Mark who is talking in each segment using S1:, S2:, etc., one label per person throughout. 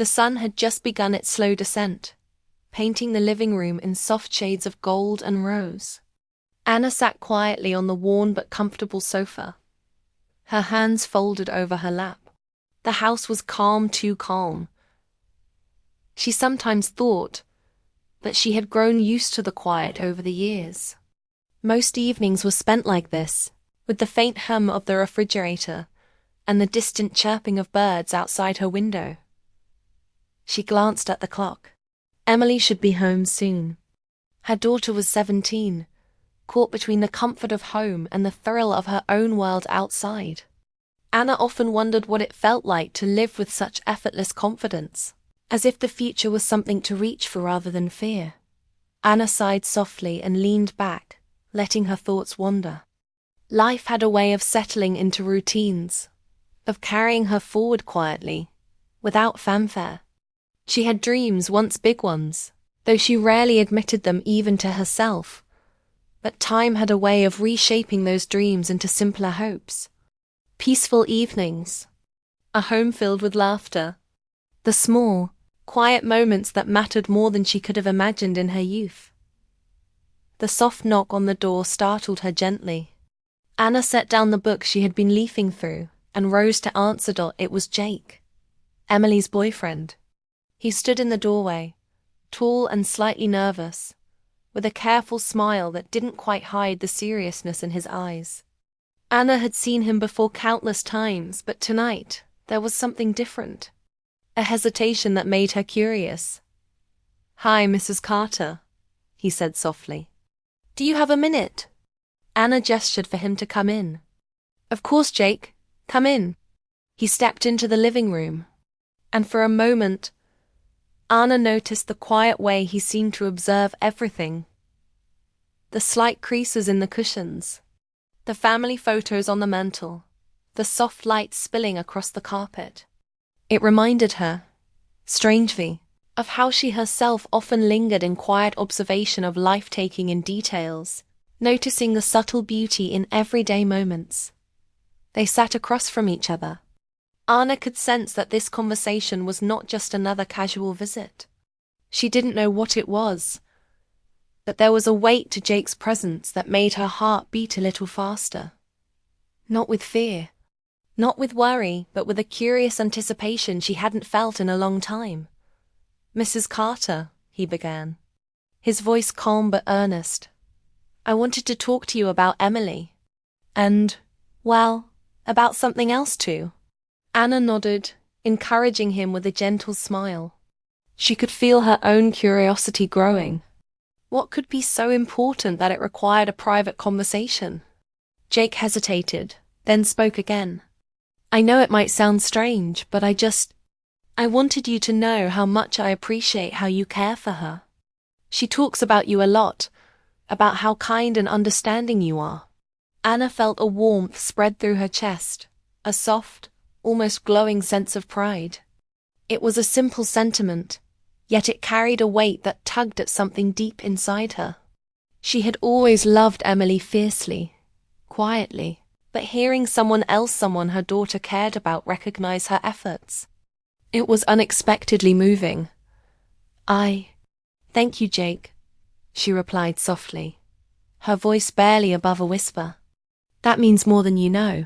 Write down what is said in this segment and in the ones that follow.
S1: The sun had just begun its slow descent, painting the living room in soft shades of gold and rose. Anna sat quietly on the worn but comfortable sofa, her hands folded over her lap. The house was calm, too calm. She sometimes thought, but she had grown used to the quiet over the years. Most evenings were spent like this, with the faint hum of the refrigerator and the distant chirping of birds outside her window. She glanced at the clock. Emily should be home soon. Her daughter was 17, caught between the comfort of home and the thrill of her own world outside. Anna often wondered what it felt like to live with such effortless confidence, as if the future was something to reach for rather than fear. Anna sighed softly and leaned back, letting her thoughts wander. Life had a way of settling into routines, of carrying her forward quietly, without fanfare. She had dreams, once big ones, though she rarely admitted them even to herself. But time had a way of reshaping those dreams into simpler hopes. Peaceful evenings, a home filled with laughter, the small, quiet moments that mattered more than she could have imagined in her youth. The soft knock on the door startled her gently. Anna set down the book she had been leafing through and rose to answer. It was Jake, Emily's boyfriend. He stood in the doorway, tall and slightly nervous, with a careful smile that didn't quite hide the seriousness in his eyes. Anna had seen him before countless times, but tonight there was something different, a hesitation that made her curious. "Hi, Mrs. Carter," he said softly. "Do you have a minute?" Anna gestured for him to come in. "Of course, Jake, come in." He stepped into the living room, and for a moment, Anna noticed the quiet way he seemed to observe everything. The slight creases in the cushions, the family photos on the mantel, the soft light spilling across the carpet. It reminded her, strangely, of how she herself often lingered in quiet observation of life, taking in details, noticing the subtle beauty in everyday moments. They sat across from each other. Anna could sense that this conversation was not just another casual visit. She didn't know what it was, but there was a weight to Jake's presence that made her heart beat a little faster. Not with fear, not with worry, but with a curious anticipation she hadn't felt in a long time. "Mrs. Carter," he began, his voice calm but earnest, "I wanted to talk to you about Emily. And, well, about something else too." Anna nodded, encouraging him with a gentle smile. She could feel her own curiosity growing. What could be so important that it required a private conversation? Jake hesitated, then spoke again. "I know it might sound strange, but I wanted you to know how much I appreciate how you care for her. She talks about you a lot, about how kind and understanding you are." Anna felt a warmth spread through her chest, a soft, almost glowing sense of pride. It was a simple sentiment, yet it carried a weight that tugged at something deep inside her. She had always loved Emily fiercely, quietly, but hearing someone her daughter cared about recognize her efforts, it was unexpectedly moving. Thank you, Jake," she replied softly, her voice barely above a whisper. "That means more than you know."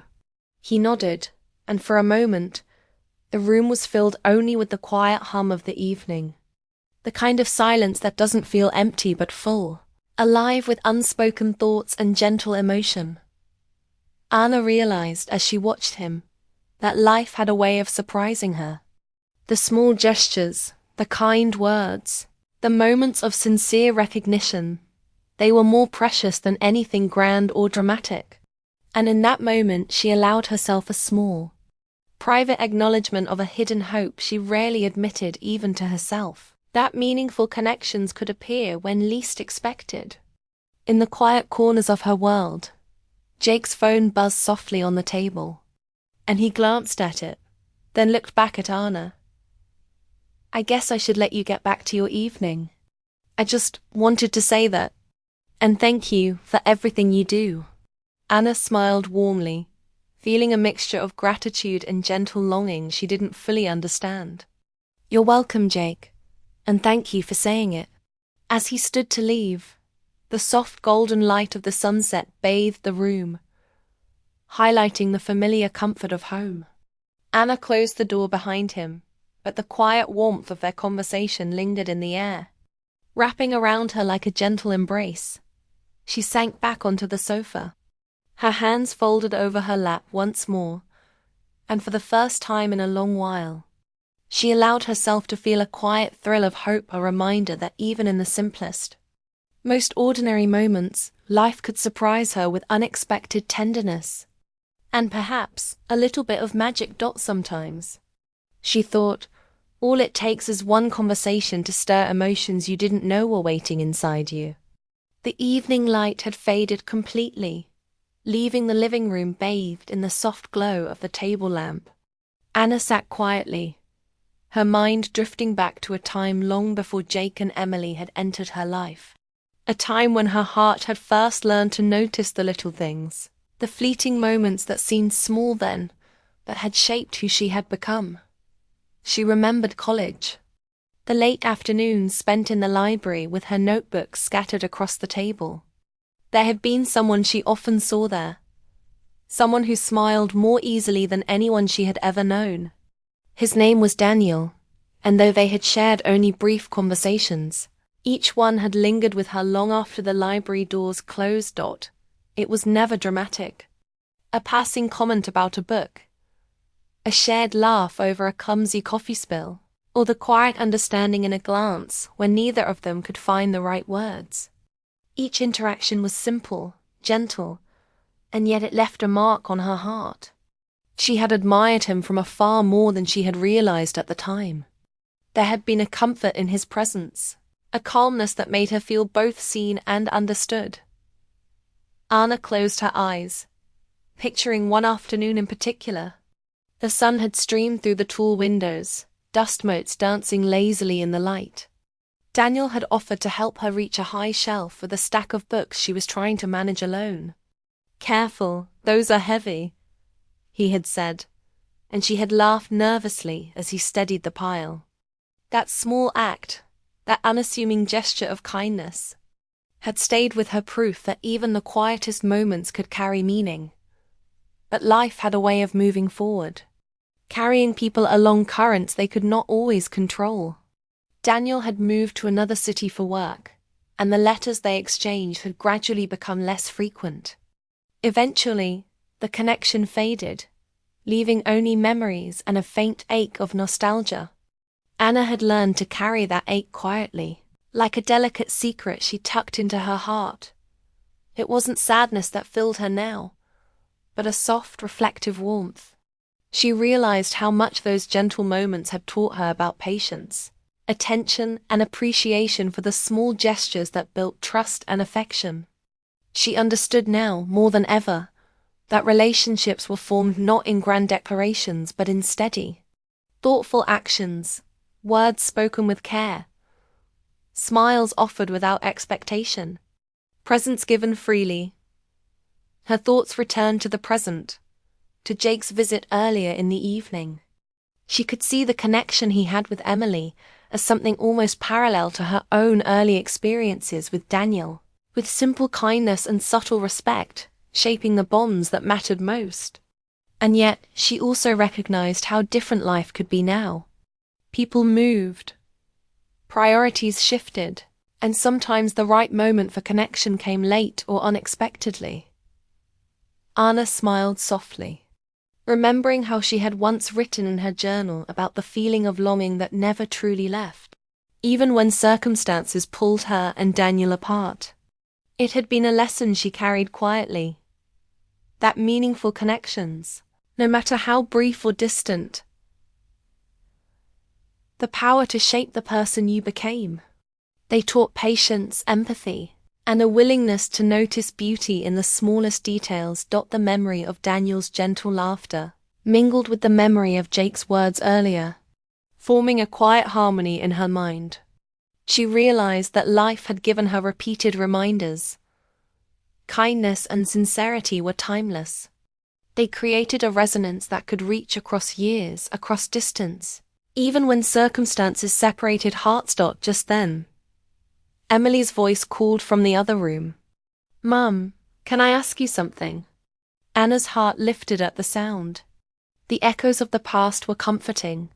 S1: He nodded, and for a moment, the room was filled only with the quiet hum of the evening. The kind of silence that doesn't feel empty but full, alive with unspoken thoughts and gentle emotion. Anna realized as she watched him that life had a way of surprising her. The small gestures, the kind words, the moments of sincere recognition, they were more precious than anything grand or dramatic. And in that moment she allowed herself a small, private acknowledgement of a hidden hope she rarely admitted even to herself, that meaningful connections could appear when least expected. In the quiet corners of her world, Jake's phone buzzed softly on the table, and he glanced at it, then looked back at Anna. "I guess I should let you get back to your evening. I just wanted to say that, and thank you for everything you do." Anna smiled warmly, feeling a mixture of gratitude and gentle longing she didn't fully understand. You're welcome, Jake, and thank you for saying it. As he stood to leave, the soft golden light of the sunset bathed the room, highlighting the familiar comfort of home. Anna closed the door behind him, but the quiet warmth of their conversation lingered in the air. Wrapping around her like a gentle embrace, she sank back onto the sofa, her hands folded over her lap once more, and for the first time in a long while, she allowed herself to feel a quiet thrill of hope, a reminder that even in the simplest, most ordinary moments, life could surprise her with unexpected tenderness. And perhaps a little bit of magic sometimes. She thought, all it takes is one conversation to stir emotions you didn't know were waiting inside you. The evening light had faded completely, leaving the living room bathed in the soft glow of the table lamp. Anna sat quietly, her mind drifting back to a time long before Jake and Emily had entered her life. A time when her heart had first learned to notice the little things, the fleeting moments that seemed small then, but had shaped who she had become. She remembered college, the late afternoons spent in the library with her notebooks scattered across the table. There had been someone she often saw there, someone who smiled more easily than anyone she had ever known. His name was Daniel, and though they had shared only brief conversations, each one had lingered with her long after the library doors closed. It was never dramatic. A passing comment about a book, a shared laugh over a clumsy coffee spill, or the quiet understanding in a glance when neither of them could find the right words. Each interaction was simple, gentle, and yet it left a mark on her heart. She had admired him from afar more than she had realized at the time. There had been a comfort in his presence, a calmness that made her feel both seen and understood. Anna closed her eyes, picturing one afternoon in particular. The sun had streamed through the tall windows, dust motes dancing lazily in the light. Daniel had offered to help her reach a high shelf with a stack of books she was trying to manage alone. "Careful, those are heavy," he had said, and she had laughed nervously as he steadied the pile. That small act, that unassuming gesture of kindness, had stayed with her, proof that even the quietest moments could carry meaning. But life had a way of moving forward, carrying people along currents they could not always control. Daniel had moved to another city for work, and the letters they exchanged had gradually become less frequent. Eventually, the connection faded, leaving only memories and a faint ache of nostalgia. Anna had learned to carry that ache quietly, like a delicate secret she tucked into her heart. It wasn't sadness that filled her now, but a soft, reflective warmth. She realized how much those gentle moments had taught her about patience, attention, and appreciation for the small gestures that built trust and affection. She understood now, more than ever, that relationships were formed not in grand declarations but in steady, thoughtful actions, words spoken with care, smiles offered without expectation, presents given freely. Her thoughts returned to the present, to Jake's visit earlier in the evening. She could see the connection he had with Emily as something almost parallel to her own early experiences with Daniel, with simple kindness and subtle respect shaping the bonds that mattered most. And yet she also recognized how different life could be now. People moved, priorities shifted, and sometimes the right moment for connection came late or unexpectedly. Anna smiled softly, remembering how she had once written in her journal about the feeling of longing that never truly left, even when circumstances pulled her and Daniel apart. It had been a lesson she carried quietly, that meaningful connections, no matter how brief or distant, the power to shape the person you became. They taught patience, empathy, and a willingness to notice beauty in the smallest details. The memory of Daniel's gentle laughter mingled with the memory of Jake's words earlier, forming a quiet harmony in her mind. She realized that life had given her repeated reminders. Kindness and sincerity were timeless. They created a resonance that could reach across years, across distance, even when circumstances separated hearts. Just then, Emily's voice called from the other room. "Mum, can I ask you something?" Anna's heart lifted at the sound. The echoes of the past were comforting,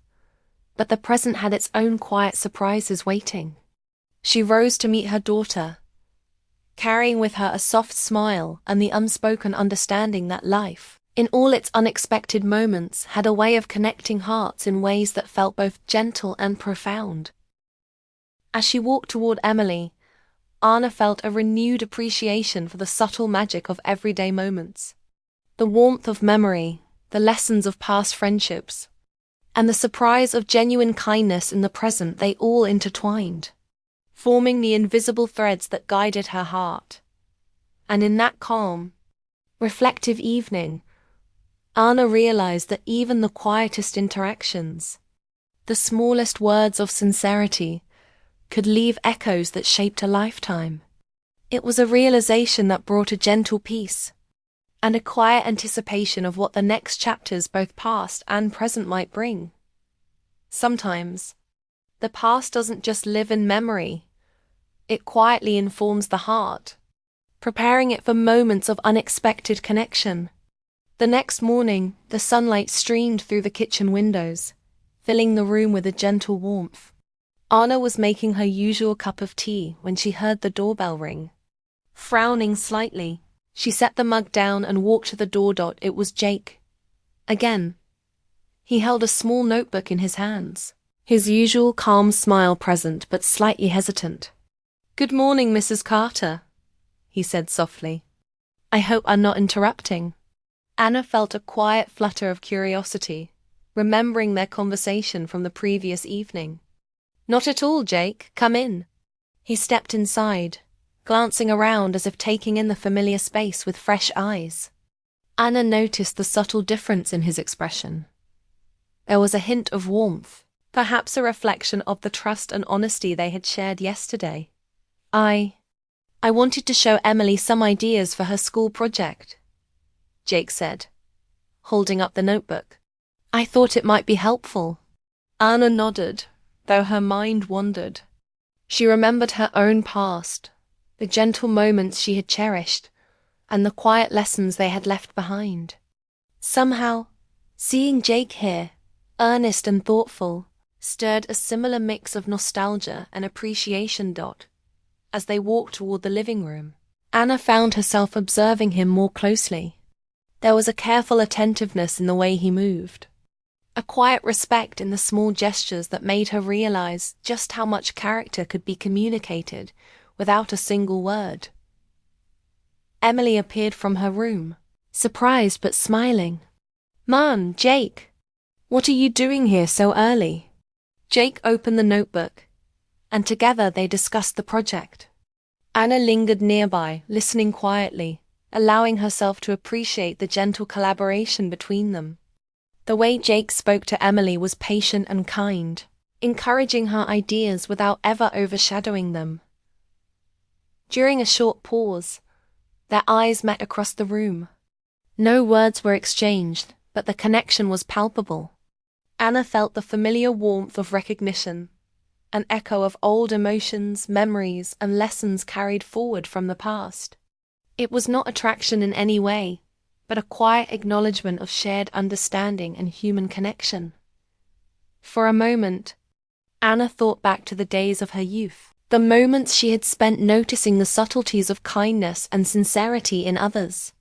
S1: but the present had its own quiet surprises waiting. She rose to meet her daughter, carrying with her a soft smile and the unspoken understanding that life, in all its unexpected moments, had a way of connecting hearts in ways that felt both gentle and profound. As she walked toward Emily, Anna felt a renewed appreciation for the subtle magic of everyday moments. The warmth of memory, the lessons of past friendships, and the surprise of genuine kindness in the present, they all intertwined, forming the invisible threads that guided her heart. And in that calm, reflective evening, Anna realized that even the quietest interactions, the smallest words of sincerity, could leave echoes that shaped a lifetime. It was a realization that brought a gentle peace, and a quiet anticipation of what the next chapters, both past and present, might bring. Sometimes, the past doesn't just live in memory, it quietly informs the heart, preparing it for moments of unexpected connection. The next morning, the sunlight streamed through the kitchen windows, filling the room with a gentle warmth. Anna was making her usual cup of tea when she heard the doorbell ring. Frowning slightly, she set the mug down and walked to the door. It was Jake. Again. He held a small notebook in his hands, his usual calm smile present but slightly hesitant. "Good morning, Mrs. Carter," he said softly. "I hope I'm not interrupting." Anna felt a quiet flutter of curiosity, remembering their conversation from the previous evening. "Not at all, Jake. Come in." He stepped inside, glancing around as if taking in the familiar space with fresh eyes. Anna noticed the subtle difference in his expression. There was a hint of warmth, perhaps a reflection of the trust and honesty they had shared yesterday. I wanted to show Emily some ideas for her school project," Jake said, holding up the notebook. "I thought it might be helpful." Anna nodded, though her mind wandered. She remembered her own past, the gentle moments she had cherished, and the quiet lessons they had left behind. Somehow, seeing Jake here, earnest and thoughtful, stirred a similar mix of nostalgia and appreciation. As they walked toward the living room, Anna found herself observing him more closely. There was a careful attentiveness in the way he moved, a quiet respect in the small gestures that made her realize just how much character could be communicated without a single word. Emily appeared from her room, surprised but smiling. "Man, Jake, what are you doing here so early?" Jake opened the notebook, and together they discussed the project. Anna lingered nearby, listening quietly, allowing herself to appreciate the gentle collaboration between them. The way Jake spoke to Emily was patient and kind, encouraging her ideas without ever overshadowing them. During a short pause, their eyes met across the room. No words were exchanged, but the connection was palpable. Anna felt the familiar warmth of recognition, an echo of old emotions, memories, and lessons carried forward from the past. It was not attraction in any way, but a quiet acknowledgement of shared understanding and human connection. For a moment, Anna thought back to the days of her youth, the moments she had spent noticing the subtleties of kindness and sincerity in others.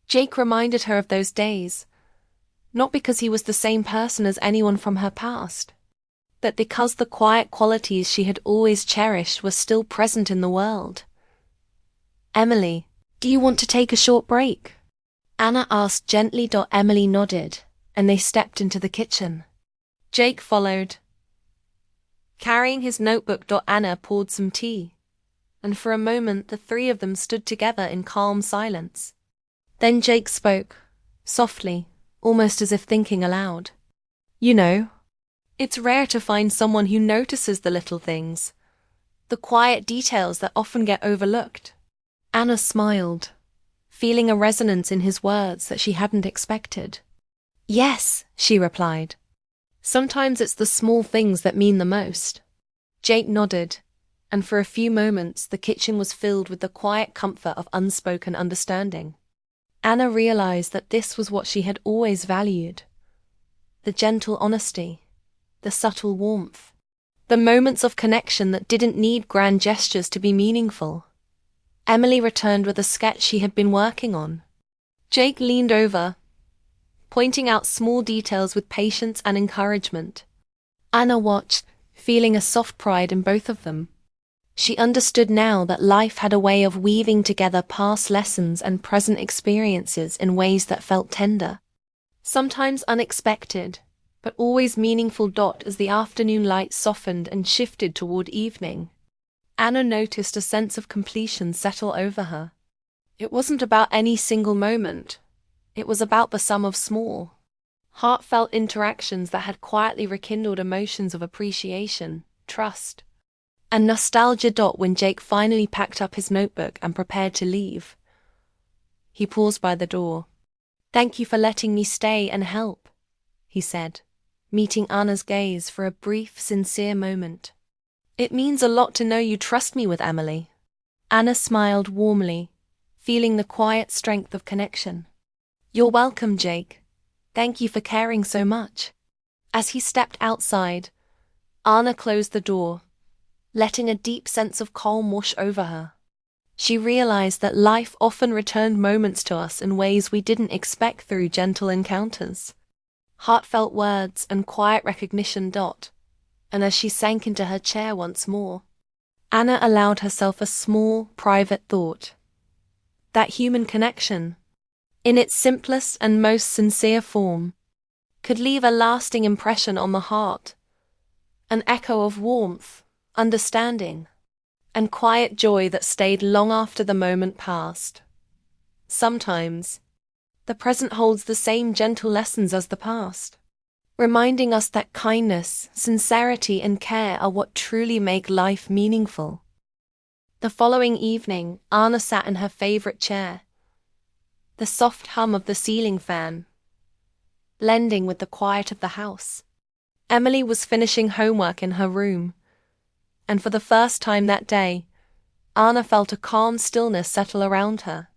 S1: Jake reminded her of those days, not because he was the same person as anyone from her past, but because the quiet qualities she had always cherished were still present in the world. "Emily, do you want to take a short break?" Anna asked gently. Emily nodded, and they stepped into the kitchen. Jake followed, carrying his notebook. Anna poured some tea, and for a moment the three of them stood together in calm silence. Then Jake spoke, softly, almost as if thinking aloud. "You know, it's rare to find someone who notices the little things, the quiet details that often get overlooked." Anna smiled, feeling a resonance in his words that she hadn't expected. "Yes," she replied, Sometimes it's the small things that mean the most. Jake nodded, and for a few moments the kitchen was filled with the quiet comfort of unspoken understanding. Anna realized that this was what she had always valued. The gentle honesty, the subtle warmth, the moments of connection that didn't need grand gestures to be meaningful. Emily returned with a sketch she had been working on. Jake leaned over, pointing out small details with patience and encouragement. Anna watched, feeling a soft pride in both of them. She understood now that life had a way of weaving together past lessons and present experiences in ways that felt tender. Sometimes unexpected, but always meaningful. As the afternoon light softened and shifted toward evening, Anna noticed a sense of completion settle over her. It wasn't about any single moment. It was about the sum of small, heartfelt interactions that had quietly rekindled emotions of appreciation, trust, and nostalgia. When Jake finally packed up his notebook and prepared to leave, he paused by the door. "Thank you for letting me stay and help," he said, meeting Anna's gaze for a brief, sincere moment. "It means a lot to know you trust me with Emily." Anna smiled warmly, feeling the quiet strength of connection. "You're welcome, Jake. Thank you for caring so much." As he stepped outside, Anna closed the door, letting a deep sense of calm wash over her. She realized that life often returned moments to us in ways we didn't expect through gentle encounters, heartfelt words, and quiet recognition. And as she sank into her chair once more, Anna allowed herself a small, private thought. That human connection, in its simplest and most sincere form, could leave a lasting impression on the heart, an echo of warmth, understanding, and quiet joy that stayed long after the moment passed. Sometimes, the present holds the same gentle lessons as the past, reminding us that kindness, sincerity, and care are what truly make life meaningful. The following evening, Anna sat in her favorite chair, the soft hum of the ceiling fan blending with the quiet of the house. Emily was finishing homework in her room, and for the first time that day, Anna felt a calm stillness settle around her.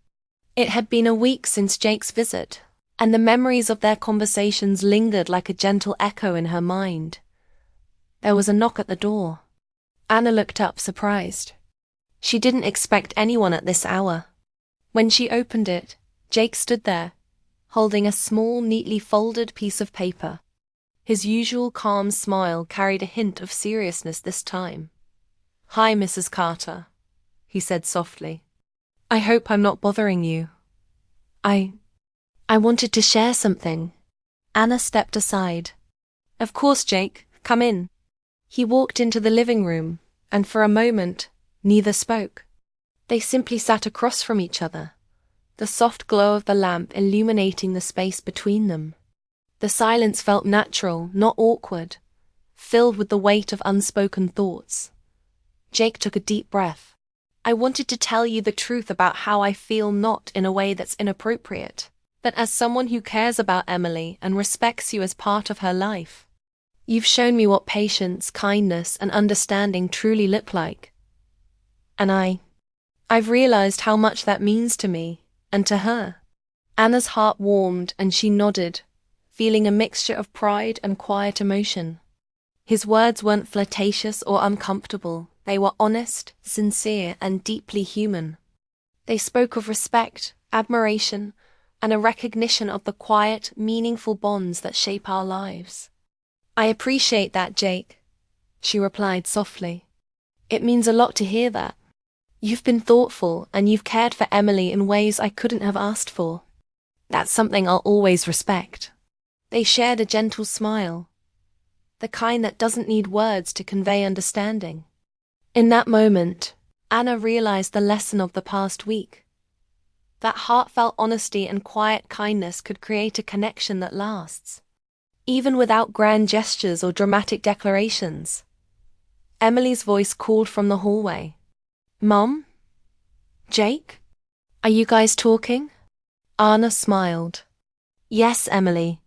S1: It had been a week since Jake's visit, and the memories of their conversations lingered like a gentle echo in her mind. There was a knock at the door. Anna looked up, surprised. She didn't expect anyone at this hour. When she opened it, Jake stood there, holding a small, neatly folded piece of paper. His usual calm smile carried a hint of seriousness this time. "Hi, Mrs. Carter," he said softly. "I hope I'm not bothering you. I wanted to share something." Anna stepped aside. "Of course, Jake, come in." He walked into the living room, and for a moment, neither spoke. They simply sat across from each other, the soft glow of the lamp illuminating the space between them. The silence felt natural, not awkward, filled with the weight of unspoken thoughts. Jake took a deep breath. "I wanted to tell you the truth about how I feel, not in a way that's inappropriate, but as someone who cares about Emily and respects you as part of her life. You've shown me what patience, kindness, and understanding truly look like. And I've realized how much that means to me, and to her." Anna's heart warmed and she nodded, feeling a mixture of pride and quiet emotion. His words weren't flirtatious or uncomfortable. They were honest, sincere, and deeply human. They spoke of respect, admiration, and a recognition of the quiet, meaningful bonds that shape our lives. "I appreciate that, Jake," she replied softly. "It means a lot to hear that. You've been thoughtful and you've cared for Emily in ways I couldn't have asked for. That's something I'll always respect." They shared a gentle smile, the kind that doesn't need words to convey understanding. In that moment, Anna realized the lesson of the past week. That heartfelt honesty and quiet kindness could create a connection that lasts, even without grand gestures or dramatic declarations. Emily's voice called from the hallway. "Mom? Jake? Are you guys talking?" Anna smiled. "Yes, Emily.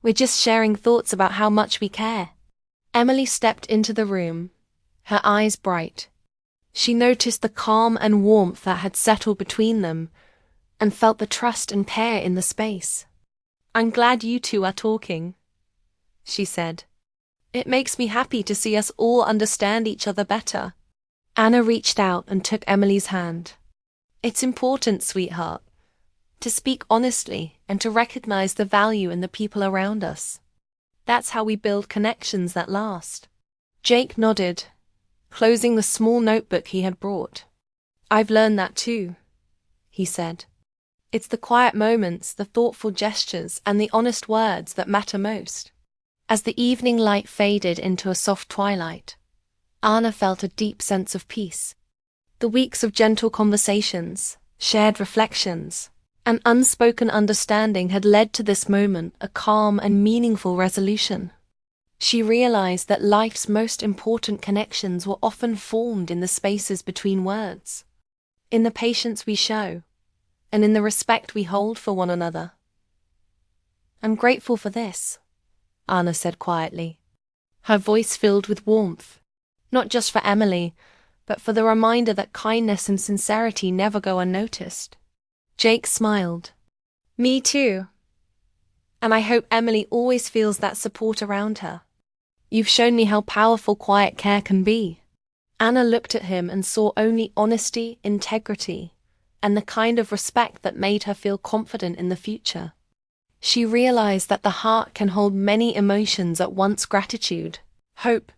S1: We're just sharing thoughts about how much we care. Emily stepped into the room, her eyes bright. She noticed the calm and warmth that had settled between them, and felt the trust and care in the space. "I'm glad you two are talking," she said. "It makes me happy to see us all understand each other better." Anna reached out and took Emily's hand. "It's important, sweetheart, to speak honestly and to recognize the value in the people around us. That's how we build connections that last." Jake nodded, closing the small notebook he had brought. "I've learned that too," he said. "It's the quiet moments, the thoughtful gestures, and the honest words that matter most." As the evening light faded into a soft twilight, Anna felt a deep sense of peace. The weeks of gentle conversations, shared reflections, and unspoken understanding had led to this moment, a calm and meaningful resolution. She realized that life's most important connections were often formed in the spaces between words, in the patience we show, and in the respect we hold for one another. "I'm grateful for this," Anna said quietly, her voice filled with warmth, not just for Emily, but for the reminder that kindness and sincerity never go unnoticed. Jake smiled. "Me too. And I hope Emily always feels that support around her. You've shown me how powerful quiet care can be." Anna looked at him and saw only honesty, integrity, and the kind of respect that made her feel confident in the future. She realized that the heart can hold many emotions at once: gratitude, hope,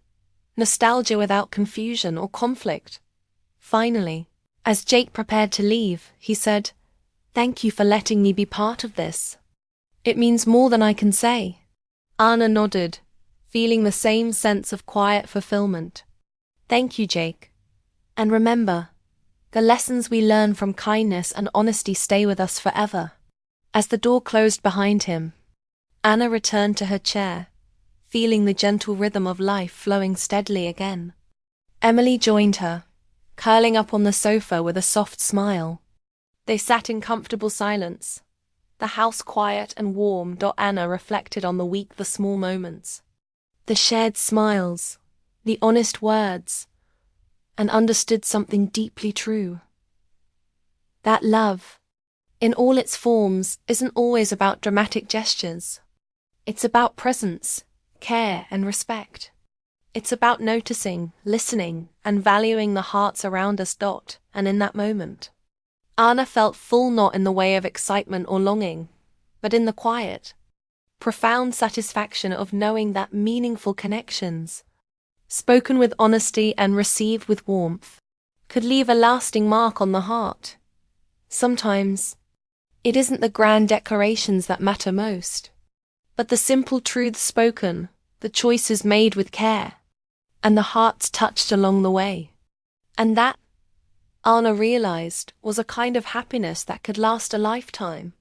S1: nostalgia without confusion or conflict. Finally, as Jake prepared to leave, he said, "Thank you for letting me be part of this. It means more than I can say." Anna nodded, feeling the same sense of quiet fulfillment. "Thank you, Jake. And remember, the lessons we learn from kindness and honesty stay with us forever." As the door closed behind him, Anna returned to her chair, feeling the gentle rhythm of life flowing steadily again. Emily joined her, curling up on the sofa with a soft smile. They sat in comfortable silence, the house quiet and warm. Anna reflected on the small moments, the shared smiles, the honest words, and understood something deeply true. That love, in all its forms, isn't always about dramatic gestures. It's about presence, care, and respect. It's about noticing, listening, and valuing the hearts around us. And in that moment, Anna felt full, not in the way of excitement or longing, but in the quiet, profound satisfaction of knowing that meaningful connections, spoken with honesty and received with warmth, could leave a lasting mark on the heart. Sometimes, it isn't the grand declarations that matter most, but the simple truths spoken, the choices made with care, and the hearts touched along the way. And that, Anna realized, was a kind of happiness that could last a lifetime.